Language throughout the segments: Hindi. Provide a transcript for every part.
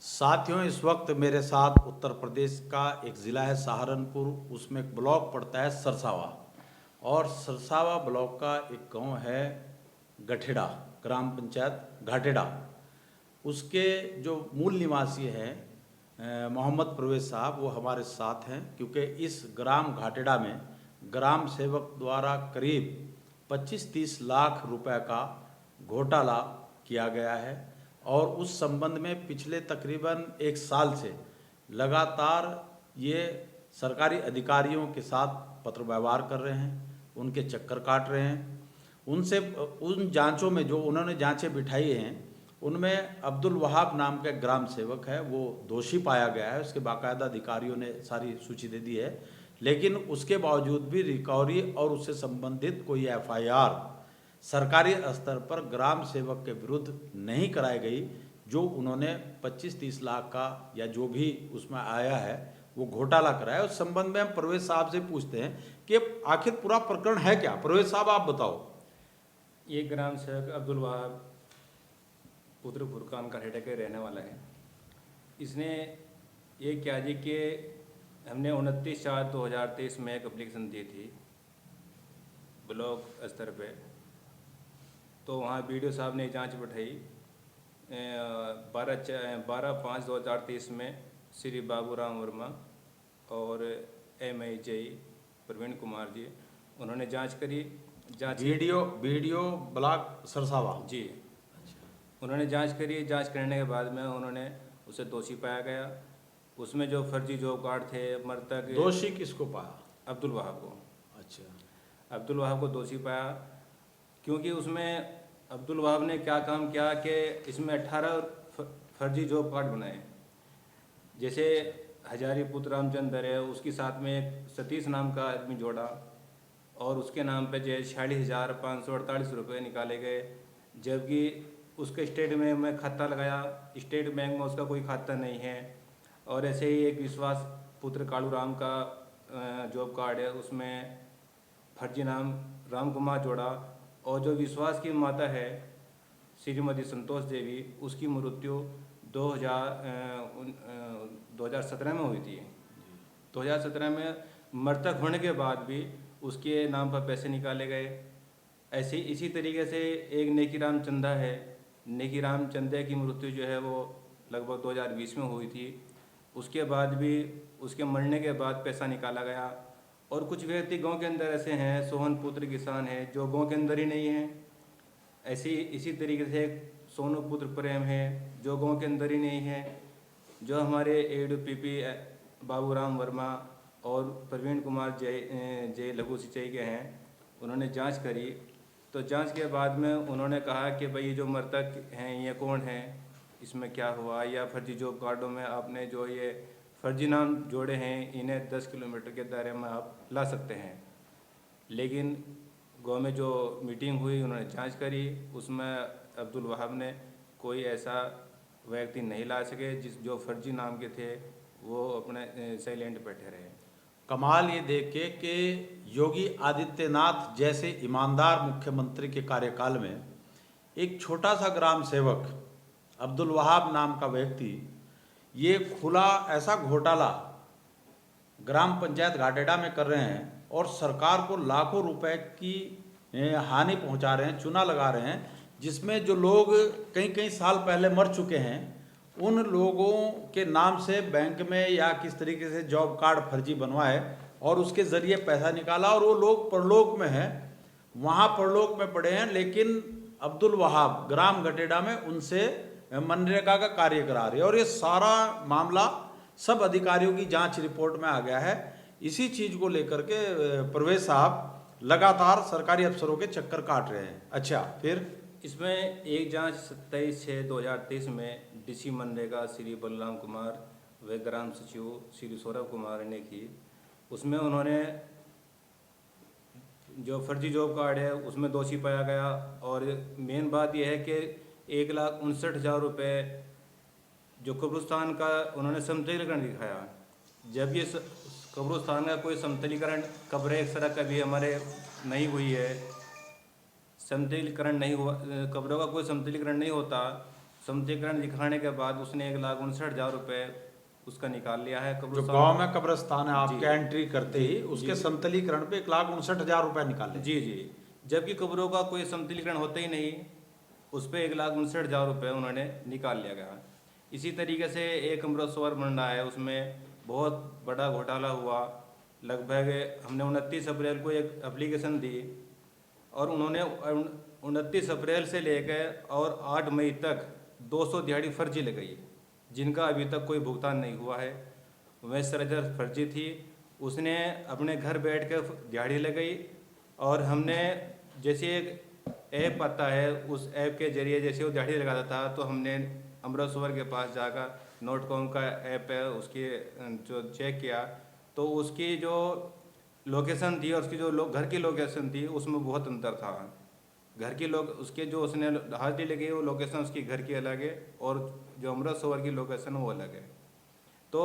साथियों, इस वक्त मेरे साथ उत्तर प्रदेश का एक ज़िला है सहारनपुर, उसमें एक ब्लॉक पड़ता है सरसावा। और सरसावा ब्लॉक का एक गांव है गठेड़ा, ग्राम पंचायत घाटेड़ा। उसके जो मूल निवासी हैं मोहम्मद परवेज साहब, वो हमारे साथ हैं, क्योंकि इस ग्राम घाटेड़ा में ग्राम सेवक द्वारा करीब 25-30 लाख रुपए का घोटाला किया गया है। और उस संबंध में पिछले तकरीबन एक साल से लगातार ये सरकारी अधिकारियों के साथ पत्र व्यवहार कर रहे हैं, उनके चक्कर काट रहे हैं। उनसे उन जांचों में जो उन्होंने जांचें बिठाई हैं, उनमें अब्दुल वहाब नाम का ग्राम सेवक है, वो दोषी पाया गया है। उसके बाकायदा अधिकारियों ने सारी सूची दे दी है, लेकिन उसके बावजूद भी रिकवरी और उससे संबंधित कोई एफआईआर सरकारी स्तर पर ग्राम सेवक के विरुद्ध नहीं कराई गई। जो उन्होंने 25-30 लाख का या जो भी उसमें आया है वो घोटाला कराया। उस संबंध में हम परवेज साहब से पूछते हैं कि आखिर पूरा प्रकरण है क्या। परवेज साहब, आप बताओ। ये ग्राम सेवक अब्दुल वहाब पुत्र फुरकान घाटेड़ा के रहने वाला है। इसने ये किया जी कि हमने 29/4/2023 में एक एप्लीकेशन दी थी ब्लॉक स्तर पे, तो वहाँ बीडीओ साहब ने जांच बैठाई। 12/5/2023 में श्री बाबूराम वर्मा और MIJ प्रवीण कुमार जी, उन्होंने जांच करी। वीडियो ब्लॉक सरसावा जी, उन्होंने जांच करी। जांच करने के बाद में उन्होंने उसे दोषी पाया गया। उसमें जो फर्जी जॉब कार्ड थे, मृतक दोषी किसको पाया? अब्दुल वहाब को। अच्छा, अब्दुल वहाब को दोषी पाया क्योंकि उसमें अब्दुल वहाब ने क्या काम किया कि इसमें 18 फर्जी जॉब कार्ड बनाए। जैसे हजारी पुत्र रामचंद्र है, उसके साथ में एक सतीश नाम का आदमी जोड़ा और उसके नाम पे जो 46,548 रुपये निकाले गए, जबकि उसके स्टेट बैंक में खाता लगाया, स्टेट बैंक में उसका कोई खाता नहीं है। और ऐसे ही एक विश्वास पुत्र कालू राम का जॉब कार्ड है, उसमें फर्जी नाम राम कुमार जोड़ा। और जो विश्वास की माता है श्रीमती संतोष देवी, उसकी मृत्यु 2017 में हुई थी। 2017 में मृतक होने के बाद भी उसके नाम पर पैसे निकाले गए। ऐसे इसी तरीके से एक नेकीराम चंदा है, नेकीराम चंदे की मृत्यु जो है वो लगभग 2020 में हुई थी। उसके बाद भी उसके मरने के बाद पैसा निकाला गया। और कुछ व्यक्ति गांव के अंदर ऐसे हैं, सोहन पुत्र किसान है, जो गांव के अंदर ही नहीं है। ऐसी इसी तरीके से सोनू पुत्र प्रेम है, जो गांव के अंदर ही नहीं है। जो हमारे ADPP बाबूराम वर्मा और प्रवीण कुमार जय लघु सिंचाई के हैं, उन्होंने जांच करी। तो जांच के बाद में उन्होंने कहा कि भाई जो मृतक हैं ये कौन है, इसमें क्या हुआ, या फर्जी जॉब कार्डों में आपने जो ये फर्जी नाम जोड़े हैं, इन्हें 10 किलोमीटर के दायरे में आप ला सकते हैं। लेकिन गाँव में जो मीटिंग हुई, उन्होंने जांच करी, उसमें अब्दुल वहाब ने कोई ऐसा व्यक्ति नहीं ला सके जो फर्जी नाम के थे, वो अपने साइलेंट बैठे रहे। कमाल ये देख के कि योगी आदित्यनाथ जैसे ईमानदार मुख्यमंत्री के कार्यकाल में एक छोटा सा ग्राम सेवक अब्दुल वहाब नाम का व्यक्ति ये खुला ऐसा घोटाला ग्राम पंचायत घाटेड़ा में कर रहे हैं और सरकार को लाखों रुपए की हानि पहुंचा रहे हैं, चूना लगा रहे हैं, जिसमें जो लोग कई कई साल पहले मर चुके हैं उन लोगों के नाम से बैंक में या किस तरीके से जॉब कार्ड फर्जी बनवाए और उसके ज़रिए पैसा निकाला। और वो लोग परलोक में हैं, वहाँ परलोक में पड़े हैं, लेकिन अब्दुल वहाब ग्राम घाटेड़ा में उनसे मनरेगा का कार्य करा रही है। और ये सारा मामला सब अधिकारियों की जांच रिपोर्ट में आ गया है। इसी चीज़ को लेकर के परवेज साहब लगातार सरकारी अफसरों के चक्कर काट रहे हैं। अच्छा, फिर इसमें एक जांच 27/6/2023 में DC मनरेगा श्री बलराम कुमार व ग्राम सचिव श्री सौरभ कुमार ने की। उसमें उन्होंने जो फर्जी जॉब कार्ड है उसमें दोषी पाया गया। और मेन बात यह है कि 1,59,000 रुपये जो कब्रिस्तान का उन्होंने समतलीकरण दिखाया, जब ये कब्रिस्तान का कोई समतलीकरण, कब्रें एक सड़क कभी हमारे नहीं हुई है, समतलीकरण नहीं हुआ, कब्रों का कोई समतलीकरण नहीं होता समतलीकरण दिखाने के बाद उसने 1,59,000 रुपये उसका निकाल लिया है। जो कब्रिस्तान गांव में कब्रिस्तान है आपके जी। एंट्री करते ही उसके जी। समतलीकरण पे 1,59,000 रुपए निकाले। जी जी, जबकि कब्रों का कोई समतलीकरण होता ही नहीं, उस पर 1,59,000 रुपये उन्होंने निकाल लिया गया। इसी तरीके से एक अमृतसर बन रहा है, उसमें बहुत बड़ा घोटाला हुआ। लगभग हमने 29 अप्रैल को एक एप्लीकेशन दी और उन्होंने 29 अप्रैल से लेकर और 8 मई तक 200 दिहाड़ी फर्जी लगाई, जिनका अभी तक कोई भुगतान नहीं हुआ है। वह सरजर फर्जी थी, उसने अपने घर बैठ कर दिहाड़ी लगाई और हमने जैसे एक ऐप आता है, उस ऐप के जरिए जैसे वो दिहाड़ी लगाता था तो हमने अमृतसर के पास जाकर नोटकॉम का ऐप है उसकी जो चेक किया तो उसकी जो लोकेशन थी और उसकी जो घर की लोकेशन थी उसमें बहुत अंतर था। घर की लोग उसके जो उसने हाजिरी लगी वो लोकेशन उसकी घर की अलग है और जो अमृतसर की लोकेशन वो अलग है। तो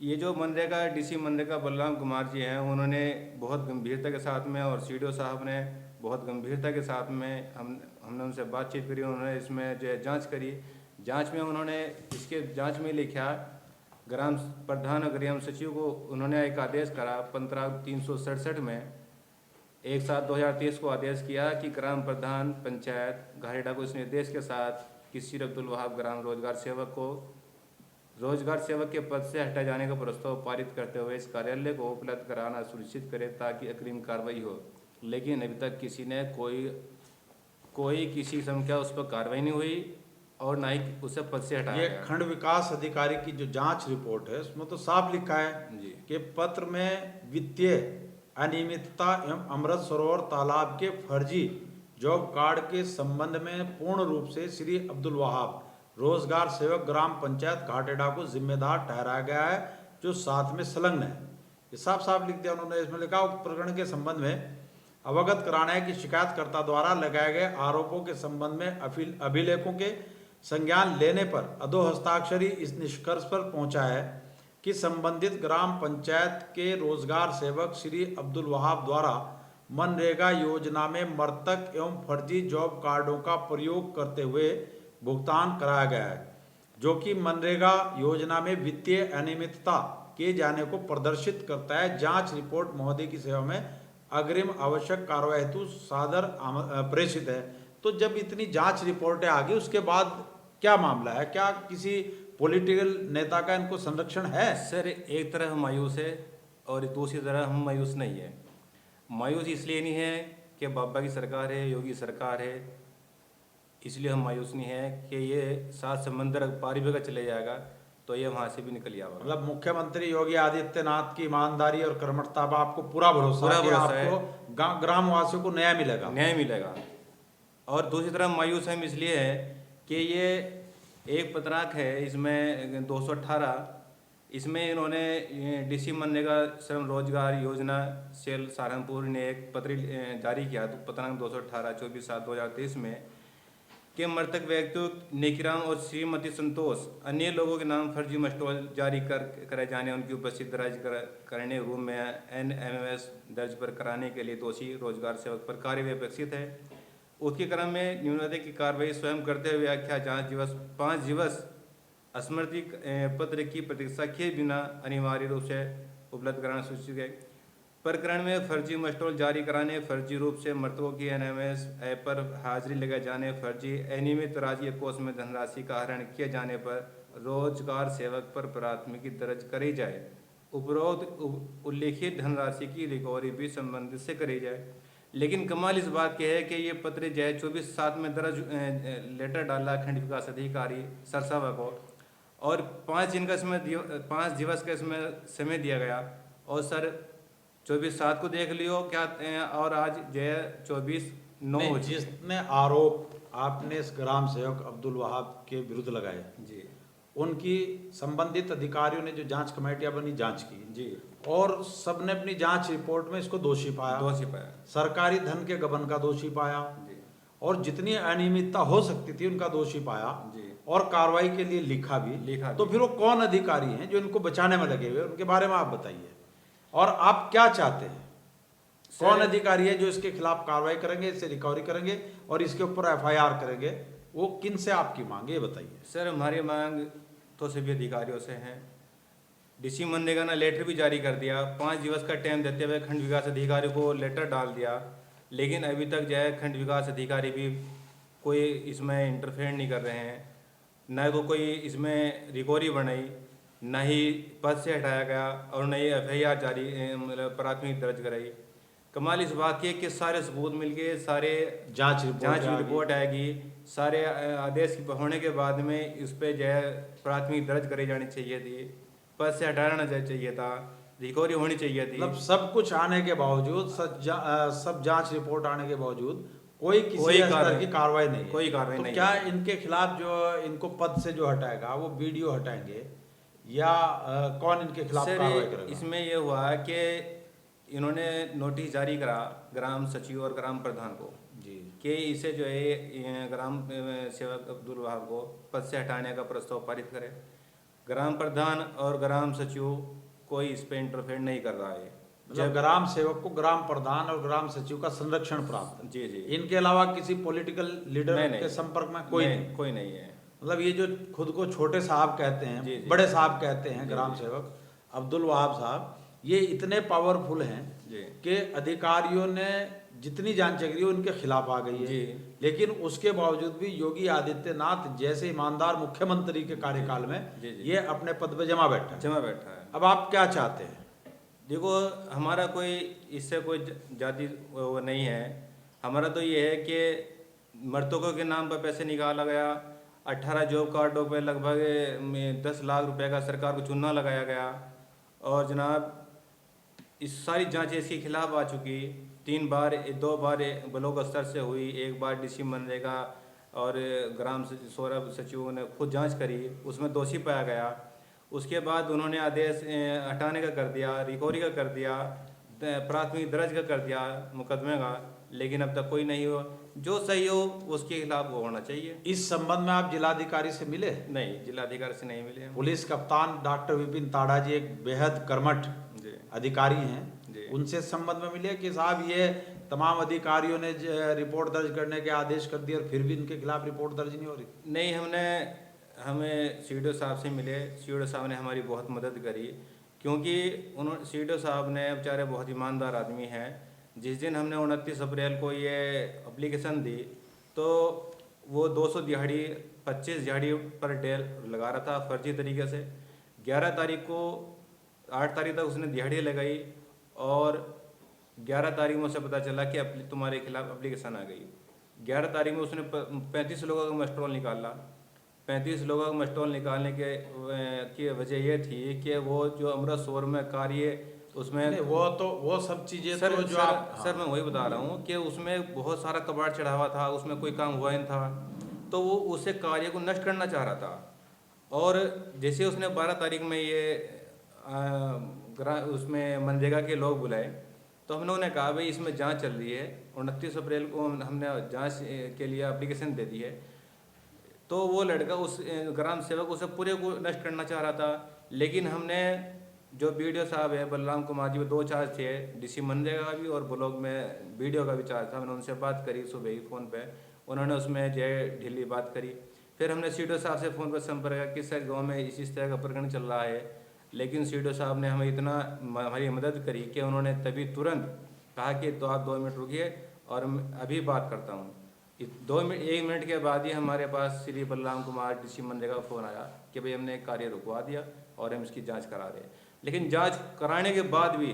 ये जो मनरेगा डीसी मनरेगा बलराम कुमार जी हैं, उन्होंने बहुत गंभीरता के साथ में और सीडीओ साहब ने बहुत गंभीरता के साथ में हमने उनसे बातचीत करी, उन्होंने इसमें जो है जांच करी। जांच में उन्होंने इसके जांच में लिखा, ग्राम प्रधान और ग्राम सचिव को उन्होंने एक आदेश करा 15/367 में 1/7/2023 को आदेश किया कि ग्राम प्रधान पंचायत घारेडा को इस निर्देश के साथ कि सिर अब्दुल वहाब ग्राम रोजगार सेवक को रोजगार सेवक के पद से हटाए जाने का प्रस्ताव पारित करते हुए इस कार्यालय को उपलब्ध कराना सुनिश्चित करे ताकि अग्रिम कार्रवाई हो। लेकिन अभी तक किसी ने कोई किसी किस्म का उस पर कार्रवाई नहीं हुई और ना ही उसे पद से हटाया ये गया। खंड विकास अधिकारी की जो जांच रिपोर्ट है उसमें तो साफ लिखा है जी। कि पत्र में वित्तीय अनियमितता एवं अमृत सरोवर तालाब के फर्जी जॉब कार्ड के संबंध में पूर्ण रूप से श्री अब्दुल वहाब रोजगार सेवक ग्राम पंचायत घाटेडा को जिम्मेदार ठहराया गया है, जो साथ में संलग्न है। ये साफ साफ लिख दिया उन्होंने। इसमें लिखा उक्त प्रकरण के संबंध में अवगत कराना है कि शिकायतकर्ता द्वारा लगाए गए आरोपों के संबंध में अभिलेखों के संज्ञान लेने पर अधो हस्ताक्षरी इस निष्कर्ष पर पहुंचा है कि संबंधित ग्राम पंचायत के रोजगार सेवक श्री अब्दुल वहाब द्वारा मनरेगा योजना में मृतक एवं फर्जी जॉब कार्डों का प्रयोग करते हुए भुगतान कराया गया है, जो कि मनरेगा योजना में वित्तीय अनियमितता किए जाने को प्रदर्शित करता है। जांच रिपोर्ट महोदय की सेवा में अग्रिम आवश्यक कार्रवाई हेतु सादर प्रेषित है। तो जब इतनी जांच रिपोर्टें आ गई उसके बाद क्या मामला है? क्या किसी पॉलिटिकल नेता का इनको संरक्षण है? सर, एक तरह हम मायूस है और दूसरी तरह हम मायूस नहीं है। मायूस इसलिए नहीं है कि बाबा की सरकार है, योगी सरकार है, इसलिए हम मायूस नहीं है कि ये 7 समंदर पारी भी अगर चले जाएगा तो ये वहाँ से भी निकल जाएगा। मतलब मुख्यमंत्री योगी आदित्यनाथ की ईमानदारी और कर्मठता पर आपको पूरा भरोसा है कि आपको ग्रामवासियों को न्याय मिलेगा। और दूसरी तरफ मायूस हम इसलिए है कि ये एक पत्राक है, इसमें 218, इसमें इन्होंने डीसी मनरेगा श्रम रोजगार योजना सेल सहारनपुर ने एक पत्र जारी किया तो पत्रांक 218 24/7/2023 में कि मृतक व्यक्ति नेकीराम और श्रीमती संतोष अन्य लोगों के नाम फर्जी मस्टोल जारी करे जाने उनकी उपस्थिति दर्ज करने रूम में NMS दर्ज पर कराने के लिए दोषी रोजगार सेवक पर कार्यवाही अपेक्षित है। उसके क्रम में न्यूनतम की कार्रवाई स्वयं करते हुए व्याख्या जांच दिवस 5 दिवस स्मृति पत्र की प्रतीक्षा किए बिना अनिवार्य रूप से उपलब्ध कराना सूचित है। प्रकरण में फर्जी मस्टोल जारी कराने, फर्जी रूप से मृतकों की NMS ऐप पर हाजिरी लगाए जाने, फर्जी अनियमित राज्य कोष में धनराशि का आहरण किए जाने पर रोजगार सेवक पर प्राथमिकी दर्ज करी जाए। उपरोक्त उल्लिखित धनराशि की रिकवरी भी संबंधित से करी जाए। लेकिन कमाल इस बात की है कि ये पत्र जो है 24/7 में दर्ज लेटर डाला खंड विकास अधिकारी सरसावा को और 5 दिवस का इसमें समय दिया गया और सर 24/7 को देख लियो क्या और आज जो है 24/9। जितने आरोप आपने इस ग्राम सेवक अब्दुल वहाब के विरुद्ध लगाए जी, उनकी संबंधित अधिकारियों ने जो जांच कमेटियां बनी जांच की जी, और सबने अपनी जांच रिपोर्ट में इसको दोषी पाया, सरकारी धन के गबन का दोषी पाया जी, और जितनी अनियमितता हो सकती थी उनका दोषी पाया जी, और कार्रवाई के लिए लिखा भी। तो फिर वो कौन अधिकारी हैं जो इनको बचाने में लगे हुए, उनके बारे में आप बताइए और आप क्या चाहते हैं? कौन अधिकारी है जो इसके खिलाफ कार्रवाई करेंगे, इससे रिकवरी करेंगे और इसके ऊपर FIR करेंगे वो किन से आपकी मांग है, ये बताइए। सर हमारी मांग तो सभी अधिकारियों से है। डीसी मनरेगा ने लेटर भी जारी कर दिया, 5 दिवस का टाइम देते हुए खंड विकास अधिकारी को लेटर डाल दिया, लेकिन अभी तक जो है खंड विकास अधिकारी भी कोई इसमें इंटरफेयर नहीं कर रहे हैं। न तो कोई इसमें रिकवरी बनाई, न ही पद से हटाया गया और न ही एफआईआर जारी मतलब प्राथमिक दर्ज कराई। कमाल इस बात की है कि सारे सबूत मिल के सारे जांच रिपोर्ट आएगी, सारे आदेश होने के बाद में इस पे जो है प्राथमिक दर्ज करी जानी चाहिए थी, पद से हटाना चाहिए था, रिकवरी होनी चाहिए थी। मतलब सब कुछ आने के बावजूद, सब जांच रिपोर्ट आने के बावजूद कोई किसी स्तर की कार्रवाई नहीं है। कोई कार्रवाई तो नहीं क्या है। इनके खिलाफ जो इनको पद से जो हटाएगा वो वीडियो हटाएंगे या कौन इनके खिलाफ कार्रवाई करेगा? इसमें ये हुआ कि इन्होंने नोटिस जारी करा ग्राम सचिव और ग्राम प्रधान को जी कि इसे जो है ग्राम सेवक अब्दुल वहाब को पद से हटाने का प्रस्ताव पारित करे। ग्राम प्रधान और ग्राम सचिव कोई इस पे इंटरफेयर नहीं कर रहा है। मतलब ग्राम सेवक को ग्राम प्रधान और ग्राम सचिव का संरक्षण प्राप्त है। जी जी। इनके अलावा किसी पॉलिटिकल लीडर के संपर्क में कोई नहीं? कोई नहीं है। मतलब ये जो खुद को छोटे साहब कहते हैं, जी, जी, बड़े साहब कहते हैं, जी, ग्राम जी, सेवक अब्दुल वहाब साहब, ये इतने पावरफुल हैं जी कि अधिकारियों ने जितनी जांच करी उनके खिलाफ आ गई है, जी। लेकिन उसके बावजूद भी योगी आदित्यनाथ जैसे ईमानदार मुख्यमंत्री के कार्यकाल में जी, जी, ये अपने पद पे जमा बैठा है। जमा बैठा है। अब आप क्या चाहते हैं? देखो हमारा कोई इससे कोई जाति वो नहीं है। हमारा तो ये है कि मृतकों के नाम पर पैसे निकाला गया, 18 जॉब कार्डों पे लगभग 10 लाख रुपए का सरकार को चूना लगाया गया, और जनाब इस सारी जांच इसके खिलाफ आ चुकी। 2 बार ब्लॉक स्तर से हुई, 1 बार डीसी मनरेगा और ग्राम सौरभ सचिव ने खुद जांच करी, उसमें दोषी पाया गया। उसके बाद उन्होंने आदेश हटाने का कर दिया, रिकवरी का कर दिया, प्राथमिक दर्ज का कर दिया मुकदमे का, लेकिन अब तक कोई नहीं हुआ। जो सही हो उसके खिलाफ वो होना चाहिए। इस संबंध में आप जिलाधिकारी से मिले? नहीं, जिलाधिकारी से नहीं मिले हम। पुलिस कप्तान डॉक्टर विपिन ताड़ा जी एक बेहद कर्मठ जी अधिकारी हैं, जी। उनसे इस संबंध में मिले कि साहब ये तमाम अधिकारियों ने रिपोर्ट दर्ज करने के आदेश कर दिए और फिर भी इनके खिलाफ रिपोर्ट दर्ज नहीं हो रही? नहीं, हमें सीडीओ साहब से मिले। सीडीओ साहब ने हमारी बहुत मदद करी, क्योंकि उन्होंने सीडीओ साहब ने बेचारे बहुत ईमानदार आदमी हैं। जिस दिन हमने 29 अप्रैल को ये एप्लीकेशन दी तो वो 200 दिहाड़ी 25 दिहाड़ी पर डे लगा रहा था फर्जी तरीके से। 11 तारीख को 8 तारीख तक उसने दिहाड़ी लगाई और 11 तारीख में उसे पता चला कि तुम्हारे खिलाफ एप्लीकेशन आ गई। 11 तारीख में उसने 35 लोगों का मस्टरोल निकाला। 35 लोगों का मस्टरोल निकालने की वजह ये थी कि वो जो अमृत शोर में कार्य उसमें वो सब चीजें सर, तो जो सर, आप सर मैं वही बता रहा हूँ कि उसमें बहुत सारा कबाड़ चढ़ा हुआ था, उसमें कोई काम हुआ नहीं था, तो वो उसे कार्य को नष्ट करना चाह रहा था। और जैसे उसने 12 तारीख में ये उसमें मनरेगा के लोग बुलाए तो हम लोगों ने कहा भाई इसमें जांच चल रही है, 29 अप्रैल को हमने जांच के लिए एप्लीकेशन दे दी है। तो वो लड़का उस ग्राम सेवक उसे पूरे को नष्ट करना चाह रहा था, लेकिन हमने जो बीडीओ साहब है बलराम कुमार जी, वो 2 चार्ज थे, डीसी मनरेगा का भी और ब्लॉक में बीडीओ का भी चार्ज था। मैंने उनसे बात करी सुबह ही फ़ोन पे, उन्होंने उसमें जो है ढीली बात करी। फिर हमने सीडीओ साहब से फ़ोन पर संपर्क किया कि सर गाँव में इस तरह का प्रकरण चल रहा है, लेकिन सीडीओ साहब ने हमें इतना हमारी मदद करी कि उन्होंने तभी तुरंत कहा कि तो आप 2 मिनट रुकिए और अभी बात करता हूँ। 1 मिनट के बाद ही हमारे पास श्री बलराम कुमार डीसी मनरेगा का फ़ोन आया कि भाई हमने कार्य रुकवा दिया और हम इसकी जांच करा रहे हैं। लेकिन जांच कराने के बाद भी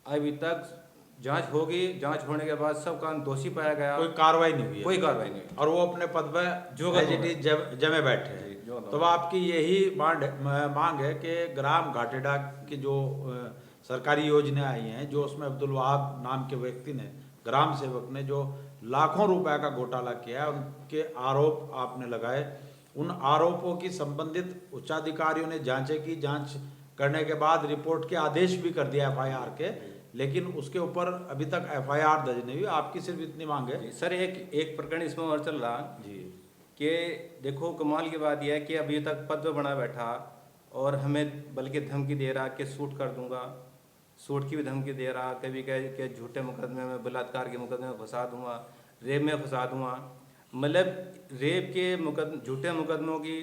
अभी तक जांच होगी, जांच होने के बाद सब काम दोषी पाया गया, कोई कार्रवाई नहीं हुई, कोई कार्रवाई नहीं, और वो अपने पद पर जमे बैठे हैं। तो आपकी यही मांग है कि ग्राम घाटेडा की जो सरकारी योजना आई हैं, जो उसमें अब्दुल वहाब नाम के व्यक्ति ने, ग्राम सेवक ने जो लाखों रुपए का घोटाला किया है, उनके आरोप आपने लगाए, उन आरोपों की संबंधित उच्चाधिकारियों ने जांचें की, जांच करने के बाद रिपोर्ट के आदेश भी कर दिया एफआईआर के, लेकिन उसके ऊपर अभी तक एफआईआर दर्ज नहीं हुई। आपकी सिर्फ इतनी मांग है? सर एक प्रकरण इसमें और चल रहा जी कि देखो कमाल की बात यह है कि अभी तक पद पे बना बैठा और हमें बल्कि धमकी दे रहा कि शूट कर दूंगा, शूट की भी धमकी दे रहा, कभी कह के झूठे मुकदमे में, बलात्कार के मुकदमे में फंसा दूंगा, रेप में फंसा दूंगा। मतलब रेप के झूठे मुकदमों की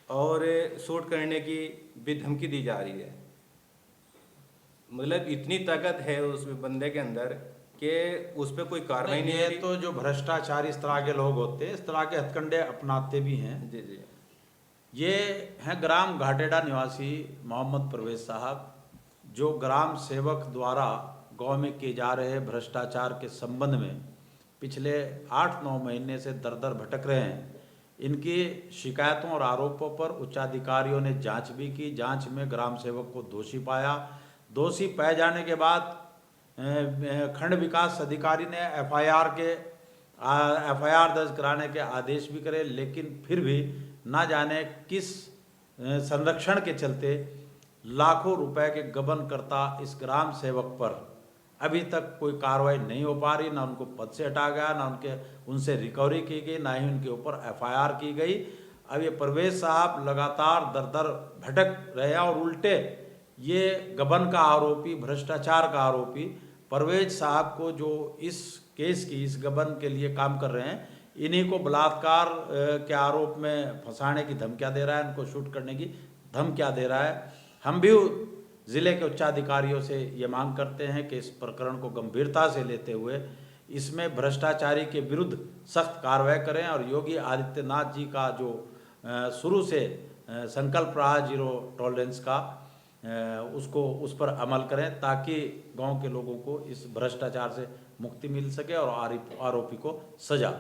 और शूट करने की भी धमकी दी जा रही है। मतलब इतनी ताकत है उस बंदे के अंदर कि उस पर कोई कार्रवाई नहीं हो ये रही। तो जो भ्रष्टाचारी इस तरह के लोग होते हैं, इस तरह के हथकंडे अपनाते भी हैं। जी जी। ये हैं ग्राम घाटेड़ा निवासी मोहम्मद परवेज साहब, जो ग्राम सेवक द्वारा गांव में किए जा रहे भ्रष्टाचार के संबंध में पिछले 8-9 महीने से दर दर भटक रहे हैं। इनकी शिकायतों और आरोपों पर उच्चाधिकारियों ने जांच भी की। जांच में ग्राम सेवक को दोषी पाया। दोषी पाए जाने के बाद खंड विकास अधिकारी ने एफआईआर दर्ज कराने के आदेश भी करे, लेकिन फिर भी ना जाने किस संरक्षण के चलते लाखों रुपए के गबन करता इस ग्राम सेवक पर अभी तक कोई कार्रवाई नहीं हो पा रही। ना उनको पद से हटा गया, ना उनसे रिकवरी की गई, ना ही उनके ऊपर एफआईआर की गई। अब ये परवेज साहब लगातार दर दर भटक रहे हैं और उल्टे ये गबन का आरोपी, भ्रष्टाचार का आरोपी परवेज साहब को, जो इस केस की, इस गबन के लिए काम कर रहे हैं, इन्हीं को बलात्कार के आरोप में फंसाने की धमकियां दे रहा है, इनको शूट करने की धमकियां दे रहा है। हम भी ज़िले के उच्चाधिकारियों से ये मांग करते हैं कि इस प्रकरण को गंभीरता से लेते हुए इसमें भ्रष्टाचारी के विरुद्ध सख्त कार्रवाई करें और योगी आदित्यनाथ जी का जो शुरू से संकल्प रहा जीरो टॉलरेंस का, उस पर अमल करें ताकि गांव के लोगों को इस भ्रष्टाचार से मुक्ति मिल सके और आरोपी को सजा